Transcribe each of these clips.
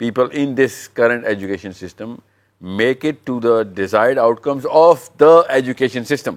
people in this current education system make it to the desired outcomes of the education system.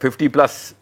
50+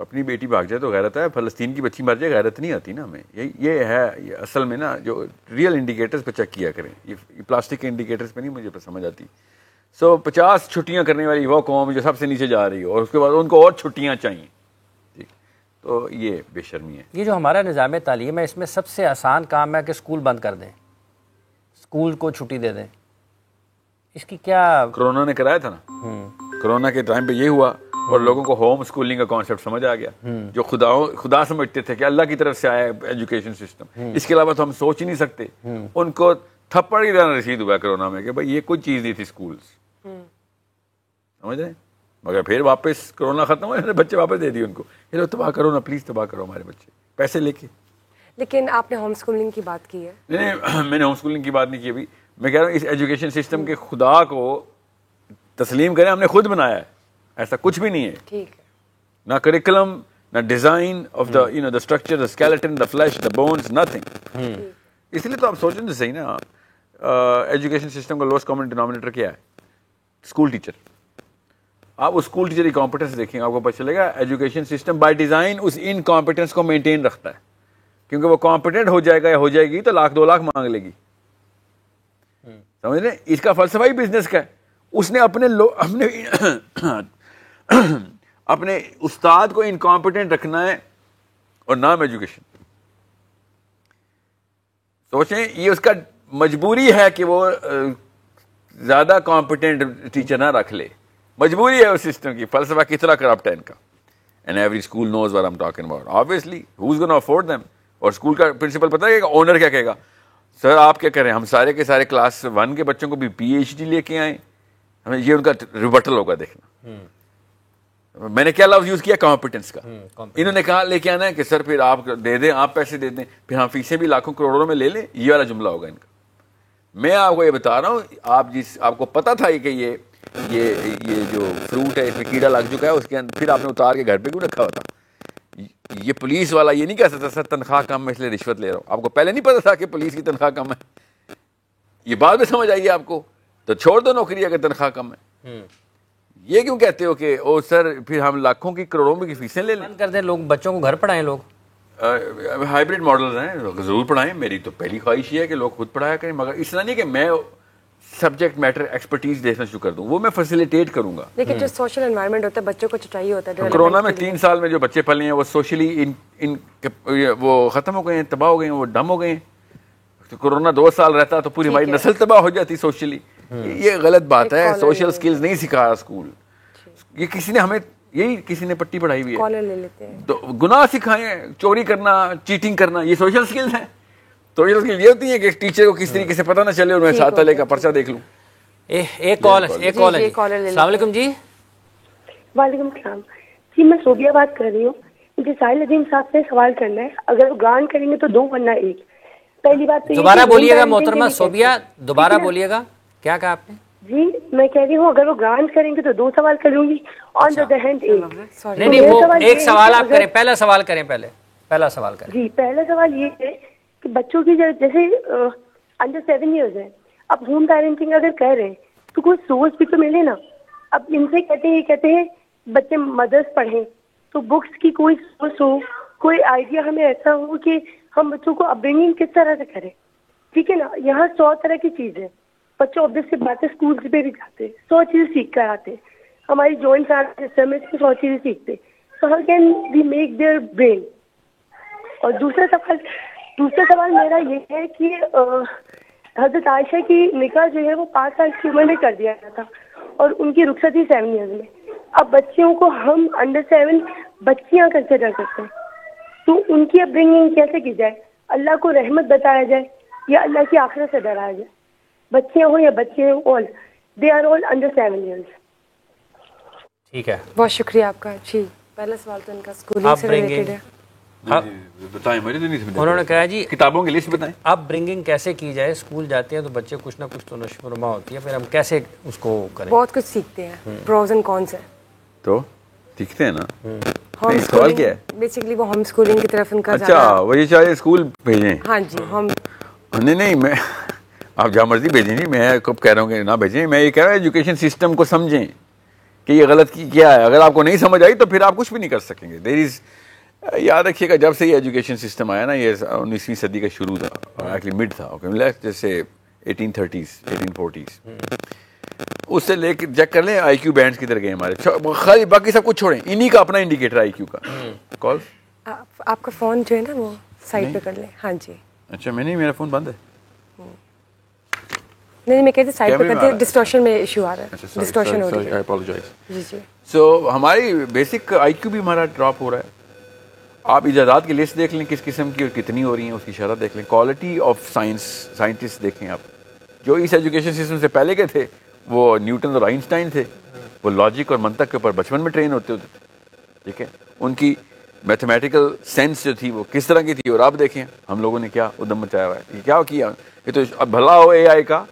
اپنی بیٹی بھاگ جائے تو غیرت ہے, فلسطین کی بچی مر جائے غیرت نہیں آتی نا ہمیں. یہ ہے یہ اصل میں نا, جو ریئل انڈیکیٹرز پہ چیک کیا کریں, یہ پلاسٹک کے انڈیکیٹرز پہ نہیں مجھے سمجھ آتی. 50 چھٹیاں کرنے والی وہ قوم جو سب سے نیچے جا رہی ہو, اور اس کے بعد ان کو اور چھٹیاں چاہیے, ٹھیک, تو یہ بے شرمی ہے. یہ جو ہمارا نظام تعلیم ہے, اس میں سب سے آسان کام ہے کہ اسکول بند کر دیں, اسکول کو چھٹی دے دیں. اس کی کیا کرونا نے کرایا تھا نا, کرونا کے ٹائم پہ یہ ہوا, اور لوگوں کو ہوم اسکولنگ کا کانسیپٹ سمجھ آ گیا, جو خدا سمجھتے تھے کہ اللہ کی طرف سے آیا ایجوکیشن سسٹم, اس کے علاوہ تو ہم سوچ ہی نہیں سکتے. ان کو تھپڑ ہی دینا رسید ہوا کرونا میں کہ بھائی یہ کوئی چیز نہیں تھی اسکولس, سمجھ رہے ہیں. مگر پھر واپس کرونا ختم ہوا, بچے واپس دے دیے ان کو, یہ لو تباہ کرو نا پلیز, تباہ کرو ہمارے بچے پیسے لے کے. لیکن آپ نے ہوم اسکولنگ کی بات کی ہے. نہیں, میں نے ہوم اسکولنگ کی بات نہیں کی ابھی. میں کہہ رہا ہوں اس ایجوکیشن سسٹم کے خدا کو تسلیم کریں, ہم نے خود بنایا ہے, ایسا کچھ بھی نہیں ہے. ٹھیک ہے. نہ کریکولم, نہ design of the the structure, the skeleton, the flesh, the bones, nothing. اس لیے تو آپ سوچیں تو صحیح نا, ایجوکیشن سسٹم کا لوسٹ کامن ڈینومینیٹر کیا ہے؟ School teacher. آپ اس اسکول ٹیچر کی کمپیٹنس دیکھیں, آپ کو پتہ چلے گا ایجوکیشن سسٹم بائی ڈیزائن اس انکمپیٹنس کو مینٹین رکھتا ہے, کیونکہ وہ کمپیٹنٹ ہو جائے گا یا ہو جائے گی تو 1,00,000 2 لاکھ مانگ لے گی. سمجھ رہے ہیں, اس کا فلسفہ ہی بزنس کا ہے. اس نے اپنے استاد کو انکمپیٹنٹ رکھنا ہے, اور نام ایجوکیشن. سوچیں, یہ اس کا مجبوری ہے کہ وہ زیادہ کمپیٹنٹ ٹیچر نہ رکھ لے, مجبوری ہے اس سسٹم کی. فلسفہ کتنا کرپٹ ہے ان کا. And every school knows what I'm talking about. Obviously, who's going to afford them? اور اسکول کا پرنسپل پتہ ہے کہ اونر کیا کہے گا, سر آپ کیا کریں, ہم سارے کے سارے کلاس 1 کے بچوں کو بھی PhD لے کے آئیں, ہمیں یہ ان کا ریبٹل ہوگا. دیکھنا میں نے کیا لفظ یوز کیا, کمپیٹنس کا. انہوں نے کہا لے کے آنا ہے کہ سر پھر آپ دے دیں, آپ پیسے دے دیں, پھر ہم فیسیں بھی لاکھوں کروڑوں میں لے لیں. یہ والا جملہ ہوگا ان کا. میں آپ کو یہ بتا رہا ہوں, آپ کو پتا تھا کہ یہ جو فروٹ ہے اس میں کیڑا لگ چکا ہے, اس کے اندر پھر آپ نے اتار کے گھر پہ کیوں رکھا ہوا تھا؟ یہ پولیس والا یہ نہیں کہہ سکتا سر تنخواہ کم ہے اس لیے رشوت لے رہا ہوں. آپ کو پہلے نہیں پتا تھا کہ پولیس کی تنخواہ کم ہے؟ یہ بات میں سمجھ آئیے آپ کو, تو چھوڑ دو نوکری اگر تنخواہ کم ہے. یہ کیوں کہتے ہو کہ او سر پھر ہم لاکھوں کی کروڑوں کی فیسیں لے لیں؟ بند کر دیں, لوگ بچوں کو گھر پڑھائیں. لوگ ہائبرڈ ماڈلز ہیں, ضرور پڑھائیں. میری تو پہلی خواہش یہ ہے کہ لوگ خود پڑھایا کریں, مگر اس طرح نہیں کہ میں سبجیکٹ میٹر ایکسپرٹیز دینا شروع کر دوں, وہ میں فیسیلیٹیٹ کروں گا. لیکن جو سوشل انوائرمنٹ ہوتا ہے بچوں کو چاہیے ہوتا ہے. کرونا میں 3 سال میں جو بچے پلے ہیں وہ سوشلی وہ ختم ہو گئے ہیں, تباہ ہو گئے ہیں, وہ ڈم ہو گئے ہیں. کرونا 2 سال رہتا تو پوری ہماری نسل تباہ ہو جاتی سوشلی. یہ غلط بات ہے, سوشل سکلز نہیں سکھا رہا اسکول. یہ کسی نے ہمیں کسی نے پٹی پڑھائی ہوئی ہے, تو گناہ سکھائیں, چوری کرنا, چیٹنگ کرنا, یہ سوشل سکلز ہیں. سوشل سکلز یہ ہوتی ہیں کہ ٹیچر کو کس طریقے سے پتہ نہ چلے اور میں ساتھ لے کا پرچہ دیکھ لوں. ایک کال ہے. السلام علیکم جی. وعلیکم السلام جی, میں صوبیہ بات کر رہی ہوں. مجھے ساحل عظیم صاحب سے سوال کرنا ہے. اگر وہ گرانٹ کریں گے تو 2 ورنہ 1. پہلی بات تو دوبارہ بولیے گا محترمہ صوبیہ, دوبارہ بولیے گا, کیا کہا آپ نے؟ جی میں کہہ رہی ہوں اگر وہ گرانٹ کریں گے تو 2 سوال کروں گی, آن دا ادر ہینڈ 1. نہیں وہ ایک سوال آپ کریں, پہلا سوال کریں, پہلا سوال کریں. جی پہلا سوال یہ ہے کہ بچوں کی جیسے انڈر 7 ایئرز ہیں, اب ہوم پیرنٹنگ اگر کہہ رہے ہیں تو کوئی سورس بھی تو ملے نا. اب ان سے کہتے ہیں بچے مدرس پڑھیں, تو بکس کی کوئی سورس ہو, کوئی آئیڈیا ہمیں ایسا ہو کہ ہم بچوں کو اپ برنگنگ کس طرح سے کریں. ٹھیک ہے نا, یہاں 100 طرح کی چیز ہے. بچوں آبویس سی بات ہے اسکول پہ بھی جاتے, 100 چیزیں سیکھ کر آتے. ہماری جوائنٹ فیملی سسٹم میں 100 چیزیں سیکھتے. So how can we make their brain. اور دوسرا سوال میرا یہ ہے کہ حضرت عائشہ کی نکاح جو ہے وہ 5 سال کی عمر میں کر دیا گیا تھا, اور ان کی رخصتی 7 ایئرز میں. اب بچیوں کو ہم انڈر 7 بچیاں کنسیڈر کرتے ہیں, تو ان کی اپ برنگنگ کیسے کی جائے؟ اللہ کو رحمت بتایا جائے یا اللہ کی آخرت سے ڈرایا جائے؟ بچیاں ہوں یا بچے ہوں, all they are all under 7 years. ٹھیک ہے, بہت شکریہ آپ کا. جی پہلا سوال تو ان کا اسکولنگ سے ریلیٹڈ ہے. بتائیں, مجھے تو نہیں سمجھ. انہوں نے کہا جی کتابوں کی لسٹ بتائیں. اب برنگنگ کیسے کی جائے؟ اسکول جاتے ہیں تو بچے کچھ نہ کچھ تو نشو و نما ہوتی ہے, پھر ہم کیسے اس کو کریں؟ بہت کچھ سیکھتے ہیں, پروز اینڈ کونس ہیں تو سیکھتے ہیں نا. ہوم سوال کیا ہے؟ بیسیکلی وہ ہوم اسکولنگ کی طرف ان کا اچھا, وہ یہ چاہے اسکول بھیجیں. ہاں جی, ہم نہیں میں آپ جہاں مرضی بھیجیں جی, میں کب کہہ رہا ہوں کہ نہ بھیجیں. میں یہ کہہ رہا ہوں ایجوکیشن سسٹم کو سمجھیں کہ یہ غلط کیا ہے. اگر آپ کو نہیں سمجھ آئی تو پھر آپ کچھ بھی نہیں کر سکیں گے. دیر از یاد رکھیے گا جب سے یہ ایجوکیشن سسٹم آیا نا, یہ 19ویں صدی کا شروع تھا, ایکچولی مڈ تھا, جیسے 1830s 1840s, اس سے لے کے چیک کر لیں آئی کیو بینڈس کدھر گئے ہمارے, خالی باقی سب کچھ چھوڑیں, انہی کا اپنا انڈیکیٹر آئی کیو کا. کال آپ کا فون جو ہے نا وہ سائڈ پہ کر لیں. ہاں جی. اچھا میں نہیں, میرا فون بند ہے. نہیں میں کہتے سائڈ پہ کرتے, ڈسٹورشن میں ایشو آ رہا ہے, ڈسٹورشن ہو رہی ہے. آئی اپولوجائز. جی جی. سو ہماری بیسک آئی کیو بھی ہمارا ڈراپ ہو رہا ہے. آپ ایجادات کی لسٹ دیکھ لیں کس قسم کی اور کتنی ہو رہی ہیں, اس کی شرح دیکھ لیں. کوالٹی آف سائنٹسٹ دیکھیں آپ, جو اس ایجوکیشن سسٹم سے پہلے کے تھے وہ نیوٹن اور آئنسٹائن تھے, وہ لاجک اور منطق کے اوپر بچپن میں ٹرین ہوتے تھے. ٹھیک ہے, ان کی میتھمیٹیکل سینس جو تھی وہ کس طرح کی تھی, اور آپ دیکھیں ہم لوگوں نے کیا ادھم مچایا ہوا ہے. یہ کیا کیا, یہ تو اب بھلا ہو اے آئی کا,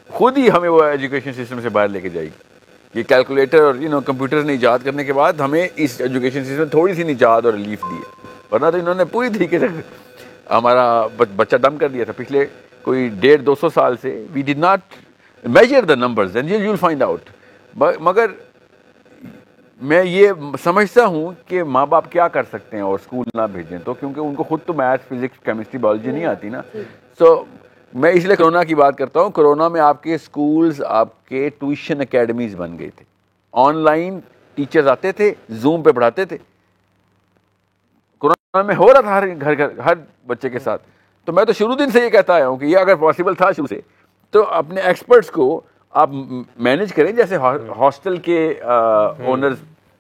خود ہی ہمیں وہ ایجوکیشن سسٹم سے باہر لے کے جائے گی. یہ کیلکولیٹر اور کمپیوٹر نے ایجاد کرنے کے بعد ہمیں اس ایجوکیشن سسٹم میں تھوڑی سی نجات اور ریلیف دی ہے, ورنہ تو انہوں نے پوری طریقے سے ہمارا بچہ ڈم کر دیا تھا. پچھلے کوئی 150-200 سال سے we did not measure the numbers and you will find out. مگر میں یہ سمجھتا ہوں کہ ماں باپ کیا کر سکتے ہیں اور اسکول نہ بھیجیں تو, کیونکہ ان کو خود تو میتھ فزکس کیمسٹری بایولوجی نہیں آتی نا. سو میں اس لیے کرونا کی بات کرتا ہوں. کرونا میں آپ کے اسکولز آپ کے ٹیوشن اکیڈمیز بن گئے تھے, آن لائن ٹیچرز آتے تھے, زوم پہ پڑھاتے تھے. کرونا میں ہو رہا تھا ہر بچے کے ساتھ. تو میں تو شروع دن سے یہ کہتا آیا ہوں کہ یہ اگر پاسبل تھا شروع سے تو اپنے ایکسپرٹس کو آپ مینیج کریں, جیسے ہاسٹل کے اونرز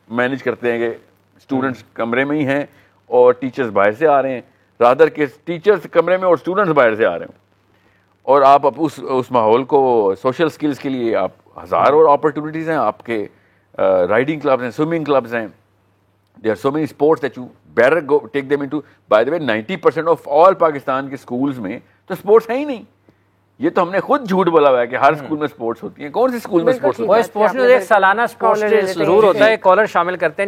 مینیج کرتے ہیں کہ اسٹوڈنٹس کمرے میں ہی ہیں اور ٹیچرز باہر سے آ رہے ہیں, رادر کہ ٹیچرز کمرے میں اور اسٹوڈنٹس باہر سے آ رہے ہیں. اور آپ اس ماحول کو سوشل سکلز کے لیے آپ ہزار اور اپرچونیٹیز ہیں. آپ کے رائڈنگ کلبز ہیں, سوئمنگ کلبز ہیں, there are so many sports that you better go take them into. By the way 90% of all Pakistan کے اسکولز میں تو اسپورٹس ہیں ہی نہیں. یہ تو ہم نے خود جھوٹ بولا ہوا ہے کہ ہر اسکول میں اسپورٹس ہوتی ہیں. کون سی اسکول میں اسپورٹس ہوتی ہیں؟ وہ اسپورٹس میں ایک سالانہ اسپورٹس ضرور ہوتا ہے. کالر شامل کرتے ہیں.